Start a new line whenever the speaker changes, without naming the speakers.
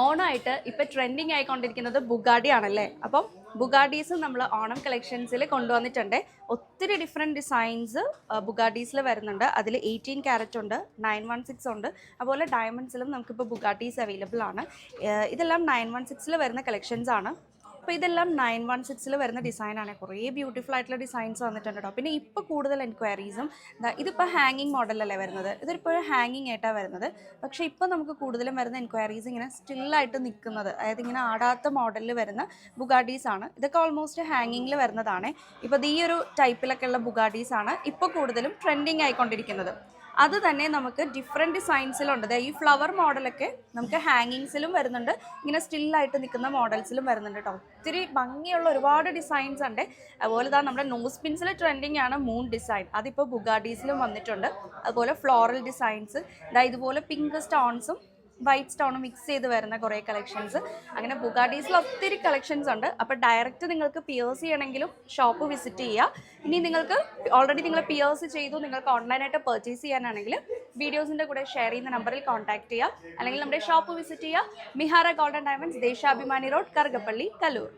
ഓണായിട്ട് ഇപ്പം trending ആയിക്കൊണ്ടിരിക്കുന്നത് Bugatti ആണല്ലേ. അപ്പം ബുഗാഡീസ് നമ്മൾ ഓണം കളക്ഷൻസിൽ കൊണ്ടുവന്നിട്ടുണ്ട്. ഒത്തിരി ഡിഫറെൻറ്റ് ഡിസൈൻസ് ബുഗാഡീസിൽ വരുന്നുണ്ട്. അതിൽ 18 ഉണ്ട്, 916 ഉണ്ട്, അതുപോലെ ഡയമണ്ട്സിലും നമുക്കിപ്പോൾ ബുഗാഡീസ് അവൈലബിൾ ആണ്. ഇതെല്ലാം 916 വരുന്ന കളക്ഷൻസ് ആണ്. അപ്പോൾ ഇതെല്ലാം 916 വരുന്ന ഡിസൈനാണ്. കുറേ ബ്യൂട്ടിഫുൾ ആയിട്ടുള്ള ഡിസൈൻസ് വന്നിട്ടുണ്ട് കേട്ടോ. പിന്നെ ഇപ്പോൾ കൂടുതൽ എൻക്വയറീസും ഇതിപ്പോൾ ഹാങ്ങിങ് മോഡലല്ലേ വരുന്നത്, ഇതിപ്പോൾ ഹാങ്ങിങ് ആയിട്ടാണ് വരുന്നത്. പക്ഷേ ഇപ്പോൾ നമുക്ക് കൂടുതലും വരുന്ന എൻക്വയറീസ് ഇങ്ങനെ സ്റ്റില്ലായിട്ട് നിൽക്കുന്നത്, അതായത് ഇങ്ങനെ ആടാത്ത മോഡലിൽ വരുന്ന ബുഗാഡീസാണ്. ഇതൊക്കെ ഓൾമോസ്റ്റ് ഹാങ്ങിങ്ങിൽ വരുന്നതാണ്. ഇപ്പോൾ ഈ ഒരു ടൈപ്പിലൊക്കെ ഉള്ള ബുഗാഡീസാണ് ഇപ്പോൾ കൂടുതലും ട്രെൻഡിങ് ആയിക്കൊണ്ടിരിക്കുന്നത്. അത് തന്നെ നമുക്ക് ഡിഫറെൻറ്റ് ഡിസൈൻസിലുണ്ട്. ഈ ഫ്ലവർ മോഡലൊക്കെ നമുക്ക് ഹാങ്ങിങ്സിലും വരുന്നുണ്ട്, ഇങ്ങനെ സ്റ്റില്ലായിട്ട് നിൽക്കുന്ന മോഡൽസിലും വരുന്നുണ്ട് കേട്ടോ. ഒത്തിരി ഭംഗിയുള്ള ഒരുപാട് ഡിസൈൻസ് ഉണ്ട്. അതുപോലെ തന്നെ നമ്മുടെ നോസ് പിൻസിൽ ട്രെൻഡിങ് ആണ് മൂൺ ഡിസൈൻ, അതിപ്പോൾ ബുഗാഡീസിലും വന്നിട്ടുണ്ട്. അതുപോലെ ഫ്ലോറൽ ഡിസൈൻസ്, ഇതുപോലെ പിങ്ക് സ്റ്റോൺസും വൈറ്റ് സ്റ്റോണും മിക്സ് ചെയ്ത് വരുന്ന കുറേ കളക്ഷൻസ്. അങ്ങനെ ബുഗാഡീസിൽ ഒത്തിരി കളക്ഷൻസ് ഉണ്ട്. അപ്പോൾ ഡയറക്റ്റ് നിങ്ങൾക്ക് പിയേഴ്സ് ചെയ്യണമെങ്കിലും ഷോപ്പ് വിസിറ്റ് ചെയ്യുക. ഇനി നിങ്ങൾക്ക് ഓൾറെഡി നിങ്ങൾ പിയേഴ്സ് ചെയ്തു, നിങ്ങൾക്ക് ഓൺലൈനായിട്ട് പർച്ചേസ് ചെയ്യാനാണെങ്കിൽ വീഡിയോസിൻ്റെ കൂടെ ഷെയർ ചെയ്യുന്ന നമ്പറിൽ കോൺടാക്ട് ചെയ്യുക, അല്ലെങ്കിൽ നമ്മുടെ ഷോപ്പ് വിസിറ്റ് ചെയ്യുക. Mihara golden diamonds, Deshabhimani road, Karukappally, Kaloor.